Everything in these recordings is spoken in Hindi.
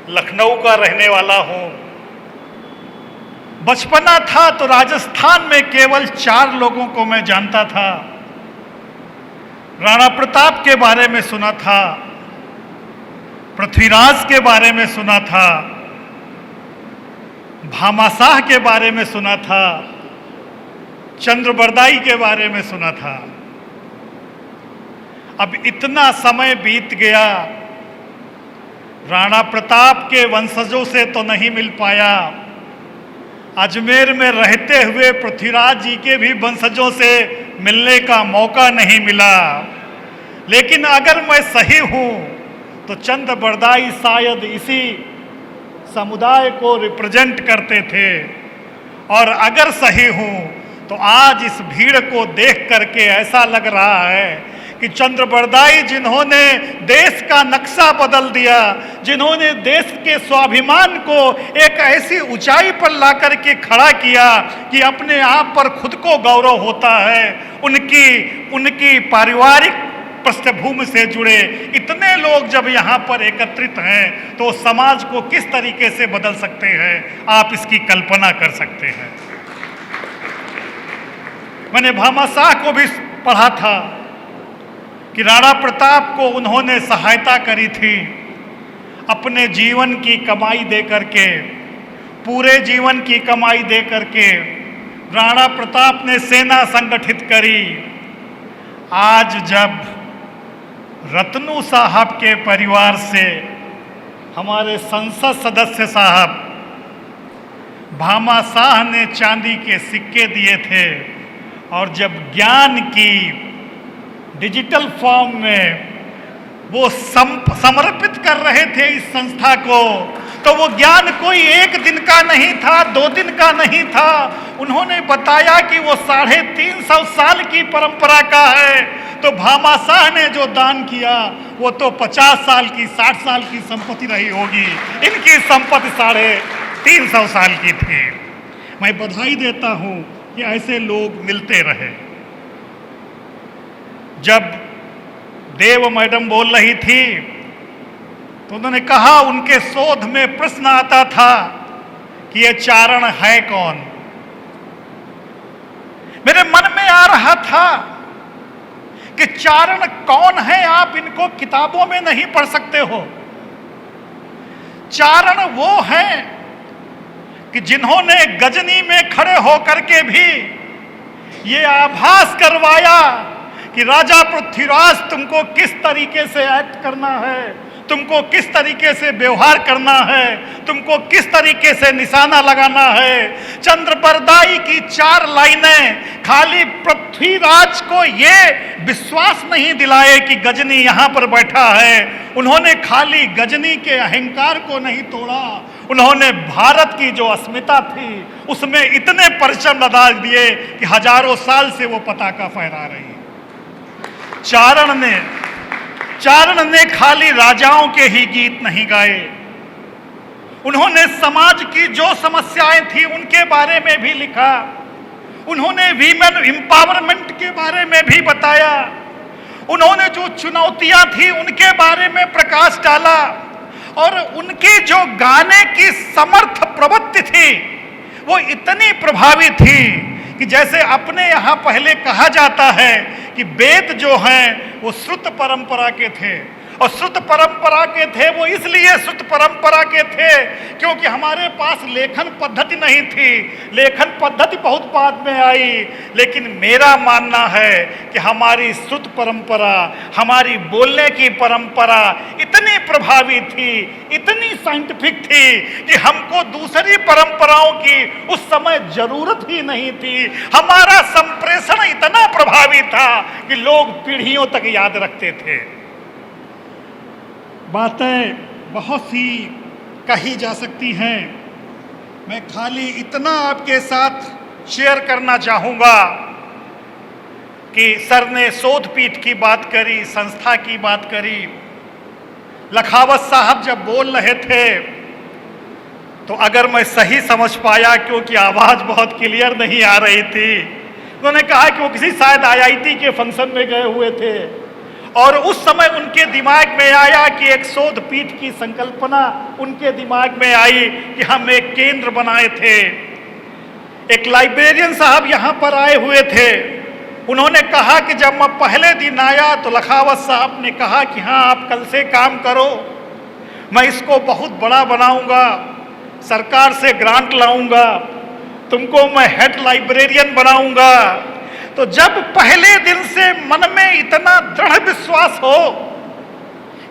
लखनऊ का रहने वाला हूं। बचपना था तो राजस्थान में केवल 4 लोगों को मैं जानता था। राणा प्रताप के बारे में सुना था, पृथ्वीराज के बारे में सुना था, भामाशाह के बारे में सुना था, चंद्रबरदाई के बारे में सुना था। अब इतना समय बीत गया, राणा प्रताप के वंशजों से तो नहीं मिल पाया, अजमेर में रहते हुए पृथ्वीराज जी के भी वंशजों से मिलने का मौका नहीं मिला। लेकिन अगर मैं सही हूं तो चंद्रबरदाई शायद इसी समुदाय को रिप्रेजेंट करते थे, और अगर सही हूं तो आज इस भीड़ को देख करके ऐसा लग रहा है कि चंद्रबरदाई जिन्होंने देश का नक्शा बदल दिया, जिन्होंने देश के स्वाभिमान को एक ऐसी ऊंचाई पर ला करके खड़ा किया कि अपने आप पर खुद को गौरव होता है, उनकी पारिवारिक पृष्ठभूमि से जुड़े इतने लोग जब यहाँ पर एकत्रित हैं तो समाज को किस तरीके से बदल सकते हैं, आप इसकी कल्पना कर सकते हैं। मैंने भामाशाह को भी पढ़ा था कि राणा प्रताप को उन्होंने सहायता करी थी अपने जीवन की कमाई दे करके, पूरे जीवन की कमाई दे करके राणा प्रताप ने सेना संगठित करी। आज जब रत्नू साहब के परिवार से हमारे संसद सदस्य साहब भामाशाह ने चांदी के सिक्के दिए थे, और जब ज्ञान की डिजिटल फॉर्म में वो समर्पित कर रहे थे इस संस्था को, तो वो ज्ञान कोई 1 दिन का नहीं था, 2 दिन का नहीं था। उन्होंने बताया कि वो 350 साल की परंपरा का है। तो भामाशाह ने जो दान किया वो तो 50 साल की, 60 साल की संपत्ति रही होगी, इनकी संपत्ति 350 साल की थी। मैं बधाई देता हूं कि ऐसे लोग मिलते रहे। जब देव मैडम बोल रही थी तो उन्होंने कहा, उनके शोध में प्रश्न आता था कि ये चारण है कौन। मेरे मन में आ रहा था कि चारण कौन है, आप इनको किताबों में नहीं पढ़ सकते हो। चारण वो हैं कि जिन्होंने गजनी में खड़े होकर के भी ये आभास करवाया कि राजा पृथ्वीराज तुमको किस तरीके से एक्ट करना है, तुमको किस तरीके से व्यवहार करना है, तुमको किस तरीके से निशाना लगाना है। चंद्रबरदाई की 4 लाइनें खाली पृथ्वीराज को ये विश्वास नहीं दिलाए कि गजनी यहाँ पर बैठा है, उन्होंने खाली गजनी के अहंकार को नहीं तोड़ा, उन्होंने भारत की जो अस्मिता थी उसमें इतने परचम लगा दिए कि हजारों साल से वो पताका फहरा रही। चारण ने खाली राजाओं के ही गीत नहीं गाए, उन्होंने समाज की जो समस्याएं थी उनके बारे में भी लिखा, उन्होंने वीमेन एम्पावरमेंट के बारे में भी बताया, उन्होंने जो चुनौतियां थी उनके बारे में प्रकाश डाला, और उनकी जो गाने की समर्थ प्रवृत्ति थी वो इतनी प्रभावी थी कि जैसे अपने यहाँ पहले कहा जाता है कि वेद जो हैं वो श्रुत परंपरा के थे, और श्रुत परंपरा के थे वो इसलिए श्रुत परंपरा के थे क्योंकि हमारे पास लेखन पद्धति नहीं थी। लेखन पद्धति बहुत बाद में आई, लेकिन मेरा मानना है कि हमारी श्रुत परंपरा, हमारी बोलने की परंपरा इतनी प्रभावी थी, इतनी साइंटिफिक थी कि हमको दूसरी परंपराओं की उस समय जरूरत ही नहीं थी। हमारा संप्रेषण इतना प्रभावी था कि लोग पीढ़ियों तक याद रखते थे। बातें बहुत सी कही जा सकती हैं, मैं खाली इतना आपके साथ शेयर करना चाहूँगा कि सर ने शोधपीठ की बात करी, संस्था की बात करी। लखावत साहब जब बोल रहे थे तो अगर मैं सही समझ पाया, क्योंकि आवाज़ बहुत क्लियर नहीं आ रही थी, उन्होंने कहा कि वो किसी शायद IIT के फंक्शन में गए हुए थे और उस समय उनके दिमाग में आया कि एक शोध पीठ की संकल्पना उनके दिमाग में आई कि हम एक केंद्र बनाए थे। एक लाइब्रेरियन साहब यहाँ पर आए हुए थे। उन्होंने कहा कि जब मैं पहले दिन आया तो लखावत साहब ने कहा कि हाँ, आप कल से काम करो, मैं इसको बहुत बड़ा बनाऊंगा, सरकार से ग्रांट लाऊंगा, तुमको मैं हेड लाइब्रेरियन बनाऊंगा। तो जब पहले दिन से मन में इतना दृढ़ विश्वास हो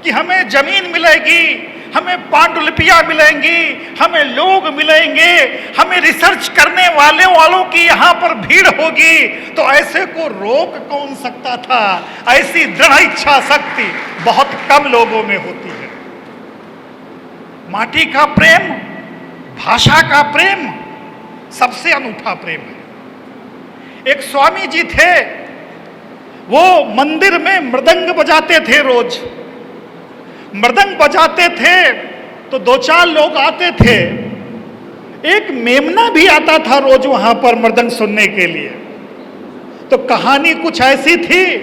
कि हमें जमीन मिलेगी, हमें पांडुलिपियां मिलेंगी, हमें लोग मिलेंगे, हमें रिसर्च करने वालों की यहाँ पर भीड़ होगी, तो ऐसे को रोक कौन सकता था? ऐसी दृढ़ इच्छा शक्ति बहुत कम लोगों में होती है। माटी का प्रेम, भाषा का प्रेम सबसे अनूठा प्रेम है। एक स्वामी जी थे, वो मंदिर में मृदंग बजाते थे। रोज मृदंग बजाते थे तो 2-4 लोग आते थे। एक मेमना भी आता था रोज वहां पर मृदंग सुनने के लिए। तो कहानी कुछ ऐसी थी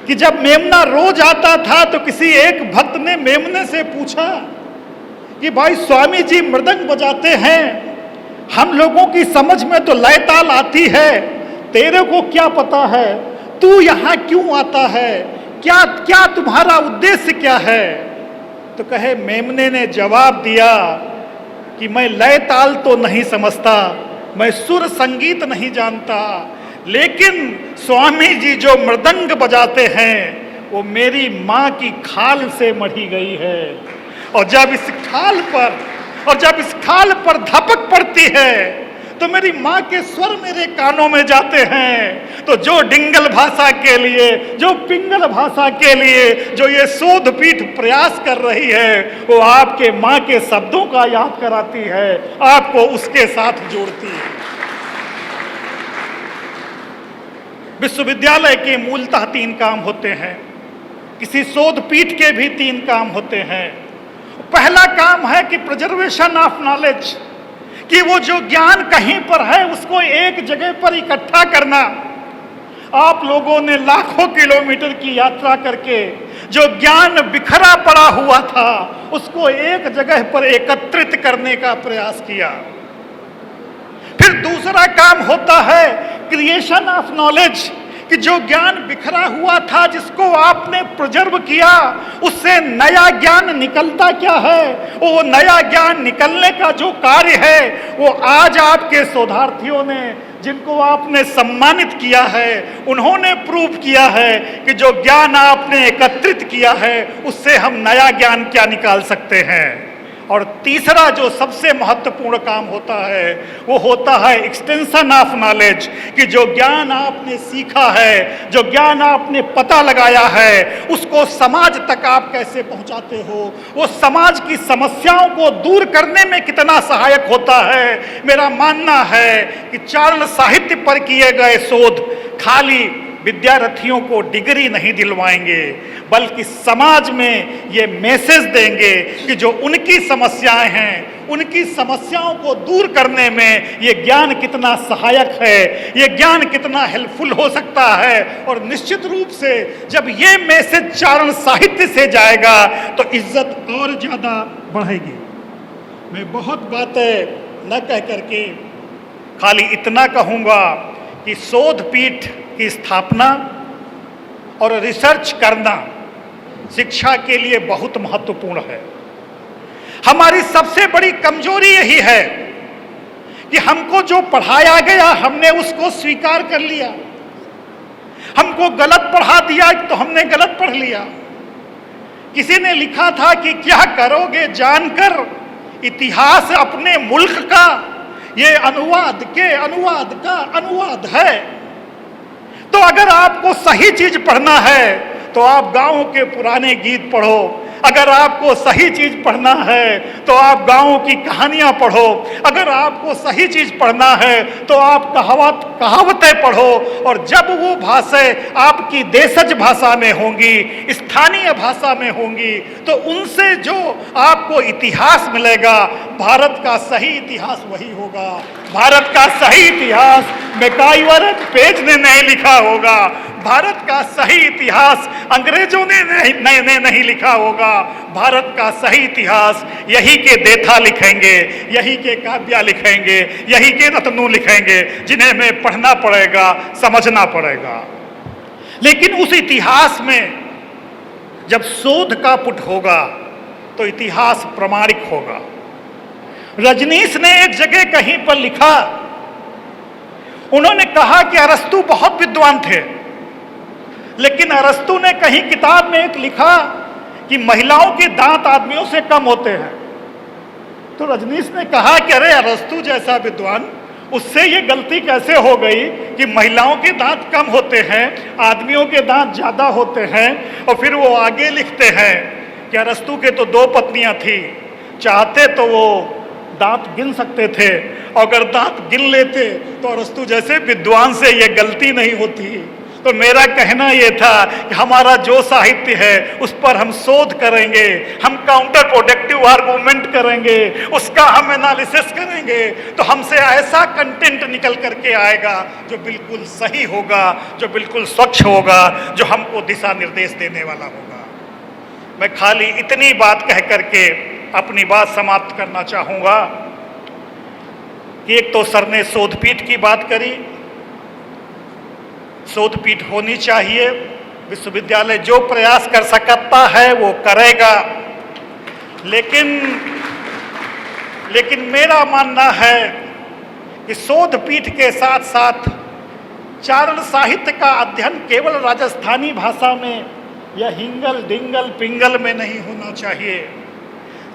कि जब मेमना रोज आता था तो किसी एक भक्त ने मेमने से पूछा कि भाई स्वामी जी मृदंग बजाते हैं, हम लोगों की समझ में तो लय ताल आती है, तेरे को क्या पता है, तू यहाँ क्यों आता है, क्या क्या तुम्हारा उद्देश्य क्या है? तो कहे, मेमने ने जवाब दिया कि मैं लय ताल तो नहीं समझता, मैं सुर संगीत नहीं जानता, लेकिन स्वामी जी जो मृदंग बजाते हैं वो मेरी माँ की खाल से मढ़ी गई है। और जब इस खाल पर धपक पड़ती है तो मेरी माँ के स्वर मेरे कानों में जाते हैं। तो जो डिंगल भाषा के लिए, जो पिंगल भाषा के लिए जो ये शोध पीठ प्रयास कर रही है, वो आपके माँ के शब्दों का याद कराती है, आपको उसके साथ जोड़ती है। विश्वविद्यालय के मूलतः 3 काम होते हैं, किसी शोध पीठ के भी 3 काम होते हैं। पहला काम है कि प्रिजर्वेशन ऑफ नॉलेज, कि वो जो ज्ञान कहीं पर है उसको एक जगह पर इकट्ठा करना। आप लोगों ने लाखों किलोमीटर की यात्रा करके जो ज्ञान बिखरा पड़ा हुआ था उसको एक जगह पर एकत्रित करने का प्रयास किया। फिर दूसरा काम होता है क्रिएशन ऑफ नॉलेज, कि जो ज्ञान बिखरा हुआ था जिसको आपने प्रिजर्व किया, उससे नया ज्ञान निकलता क्या है, वो नया ज्ञान निकलने का जो कार्य है वो आज आपके शोधार्थियों ने, जिनको आपने सम्मानित किया है, उन्होंने प्रूव किया है कि जो ज्ञान आपने एकत्रित किया है उससे हम नया ज्ञान क्या निकाल सकते हैं। और तीसरा जो सबसे महत्वपूर्ण काम होता है वो होता है एक्सटेंशन ऑफ नॉलेज, कि जो ज्ञान आपने सीखा है, जो ज्ञान आपने पता लगाया है, उसको समाज तक आप कैसे पहुंचाते हो, वो समाज की समस्याओं को दूर करने में कितना सहायक होता है। मेरा मानना है कि चारण साहित्य पर किए गए शोध खाली विद्यार्थियों को डिग्री नहीं दिलवाएंगे, बल्कि समाज में ये मैसेज देंगे कि जो उनकी समस्याएं हैं, उनकी समस्याओं को दूर करने में ये ज्ञान कितना सहायक है, ये ज्ञान कितना हेल्पफुल हो सकता है। और निश्चित रूप से जब ये मैसेज चारण साहित्य से जाएगा तो इज्जत और ज़्यादा बढ़ेगी। मैं बहुत बातें न कह करके खाली इतना कहूँगा कि शोध पीठ की स्थापना और रिसर्च करना शिक्षा के लिए बहुत महत्वपूर्ण है। हमारी सबसे बड़ी कमजोरी यही है कि हमको जो पढ़ाया गया हमने उसको स्वीकार कर लिया, हमको गलत पढ़ा दिया तो हमने गलत पढ़ लिया। किसी ने लिखा था कि क्या करोगे जानकर इतिहास अपने मुल्क का, ये अनुवाद के अनुवाद का अनुवाद है। तो अगर आपको सही चीज पढ़ना है तो आप गाँव के पुराने गीत पढ़ो, अगर आपको सही चीज पढ़ना है तो आप गाँव की कहानियां पढ़ो, अगर आपको सही चीज पढ़ना है तो आप कहावतें पढ़ो, और जब वो भाषाएं आपकी देशज भाषा में होंगी, स्थानीय भाषा में होंगी, तो उनसे जो आपको इतिहास मिलेगा, भारत का सही इतिहास वही होगा। भारत का सही इतिहास मैकाइवर पेज ने नहीं लिखा होगा। भारत का सही इतिहास अंग्रेजों ने नहीं लिखा होगा। भारत का सही इतिहास यही के देथा लिखेंगे, यही के काव्या लिखेंगे, यही के रत्नू लिखेंगे, जिन्हें हमें पढ़ना पड़ेगा, समझना पड़ेगा। लेकिन उस इतिहास में जब शोध का पुट होगा तो इतिहास प्रमाणिक होगा। रजनीश ने एक जगह कहीं पर लिखा, उन्होंने कहा कि अरस्तु बहुत विद्वान थे, लेकिन अरस्तु ने कहीं किताब में एक लिखा कि महिलाओं के दांत आदमियों से कम होते हैं। तो रजनीश ने कहा कि अरे अरस्तु जैसा विद्वान, उससे ये गलती कैसे हो गई कि महिलाओं के दांत कम होते हैं, आदमियों के दांत ज्यादा होते हैं। और फिर वो आगे लिखते हैं कि अरस्तु के तो 2 पत्नियां थी, चाहते तो वो दांत गिन सकते थे, अगर दांत गिन लेते तो अरस्तु जैसे विद्वान से ये गलती नहीं होती। तो मेरा कहना ये था कि हमारा जो साहित्य है उस पर हम शोध करेंगे, हम काउंटर प्रोडक्टिव आर्गूमेंट करेंगे, उसका हम एनालिसिस करेंगे, तो हमसे ऐसा कंटेंट निकल करके आएगा जो बिल्कुल सही होगा, जो बिल्कुल स्वच्छ होगा, जो हमको दिशा निर्देश देने वाला होगा। मैं खाली इतनी बात कह करके अपनी बात समाप्त करना चाहूंगा कि एक तो सर ने शोधपीठ की बात करी। शोधपीठ होनी चाहिए, विश्वविद्यालय जो प्रयास कर सकता है वो करेगा, लेकिन मेरा मानना है कि शोधपीठ के साथ साथ चारण साहित्य का अध्ययन केवल राजस्थानी भाषा में या हिंगल डिंगल पिंगल में नहीं होना चाहिए।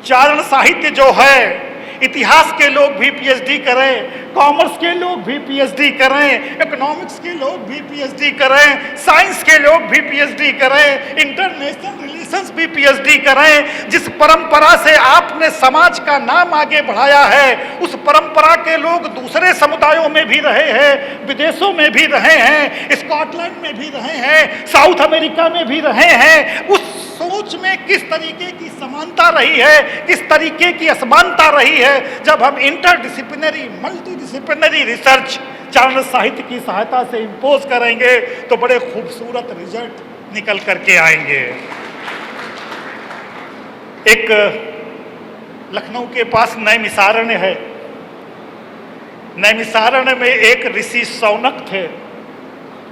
चारण साहित्य जो है, इतिहास के लोग भी पीएचडी करें, कॉमर्स के लोग भी पीएचडी करें, इकोनॉमिक्स के लोग भी पीएचडी करें, साइंस के लोग भी पीएचडी करें, इंटरनेशनल रिलेशंस भी पीएचडी करें। जिस परंपरा से आपने समाज का नाम आगे बढ़ाया है, उस परंपरा के लोग दूसरे समुदायों में भी रहे हैं, विदेशों में भी रहे हैं, स्कॉटलैंड में भी रहे हैं, साउथ अमेरिका में भी रहे हैं। उस सोच में किस तरीके की समानता रही है, किस तरीके की असमानता रही है। जब हम इंटरडिसिप्लिनरी मल्टीडिसिप्लिनरी रिसर्च चारण साहित्य की सहायता से इंपोज करेंगे तो बड़े खूबसूरत रिजल्ट निकल करके आएंगे। एक लखनऊ के पास नैमिषारण्य है, नैमिषारण्य में एक ऋषि शौनक थे।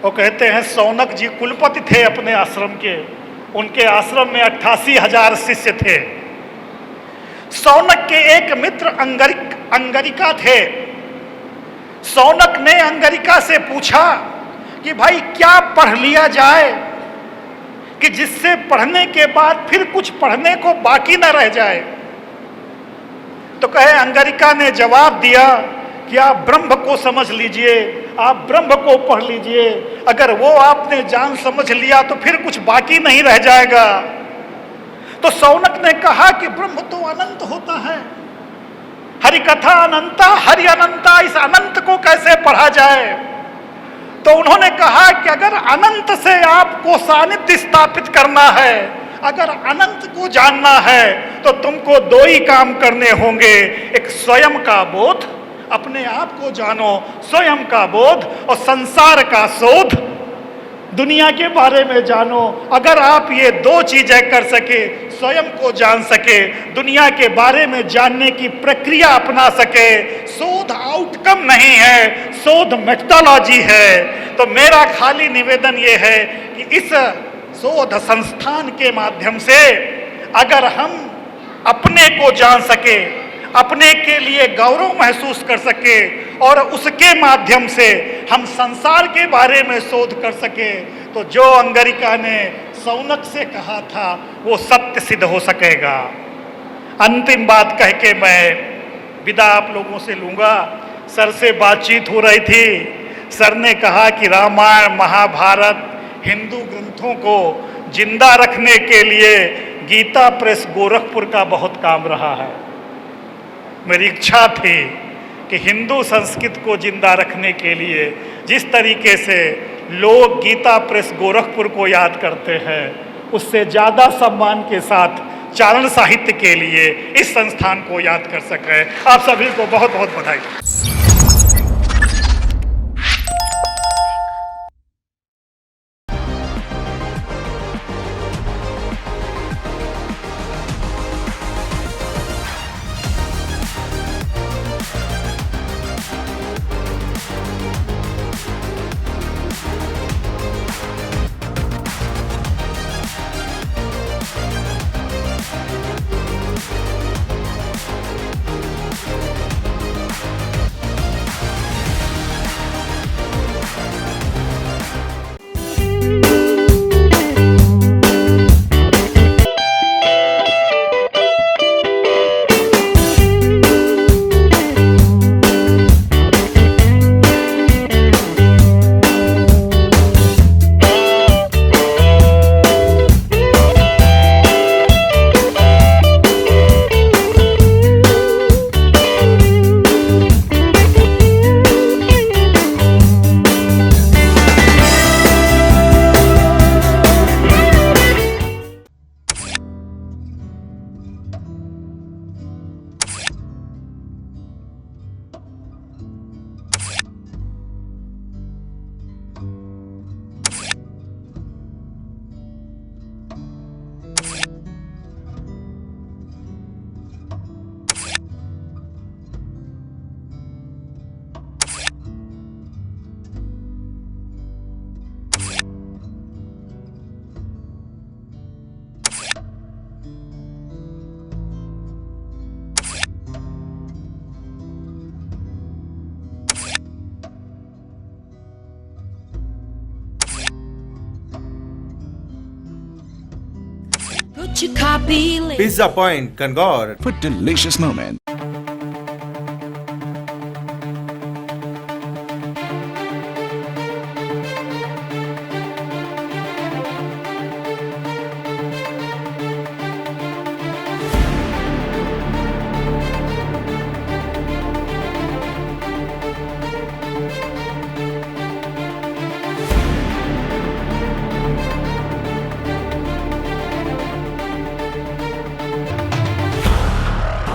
वो कहते हैं शौनक जी कुलपति थे अपने आश्रम के, उनके आश्रम में 88,000 शिष्य थे। शौनक के एक मित्र अंगरिका थे। शौनक ने अंगरिका से पूछा कि भाई क्या पढ़ लिया जाए कि जिससे पढ़ने के बाद फिर कुछ पढ़ने को बाकी न रह जाए। तो कहे अंगरिका ने जवाब दिया कि आप ब्रह्म को समझ लीजिए, आप ब्रह्म को पढ़ लीजिए, अगर वो आपने जान समझ लिया तो फिर कुछ बाकी नहीं रह जाएगा। तो शौनक ने कहा कि ब्रह्म तो अनंत होता है, हरि कथा अनंता, हरि अनंता, इस अनंत को कैसे पढ़ा जाए। तो उन्होंने कहा कि अगर अनंत से आपको सानिध्य स्थापित करना है, अगर अनंत को जानना है तो तुमको 2 ही काम करने होंगे। एक स्वयं का बोध, अपने आप को जानो, स्वयं का बोध, और संसार का शोध, दुनिया के बारे में जानो। अगर आप ये 2 चीजें कर सके, स्वयं को जान सके, दुनिया के बारे में जानने की प्रक्रिया अपना सके, शोध आउटकम नहीं है, शोध मेथोडोलॉजी है। तो मेरा खाली निवेदन ये है कि इस शोध संस्थान के माध्यम से अगर हम अपने को जान सके, अपने के लिए गौरव महसूस कर सके और उसके माध्यम से हम संसार के बारे में शोध कर सके, तो जो अंगरिका ने शौनक से कहा था वो सत्य सिद्ध हो सकेगा। अंतिम बात कह के मैं विदा आप लोगों से लूंगा। सर से बातचीत हो रही थी, सर ने कहा कि रामायण महाभारत हिंदू ग्रंथों को जिंदा रखने के लिए गीता प्रेस गोरखपुर का बहुत काम रहा है। मेरी इच्छा थी कि हिंदू संस्कृति को जिंदा रखने के लिए जिस तरीके से लोग गीता प्रेस गोरखपुर को याद करते हैं, उससे ज़्यादा सम्मान के साथ चारण साहित्य के लिए इस संस्थान को याद कर सकें। आप सभी को बहुत बहुत बधाई। Pizza Point, Kangor. For delicious moment.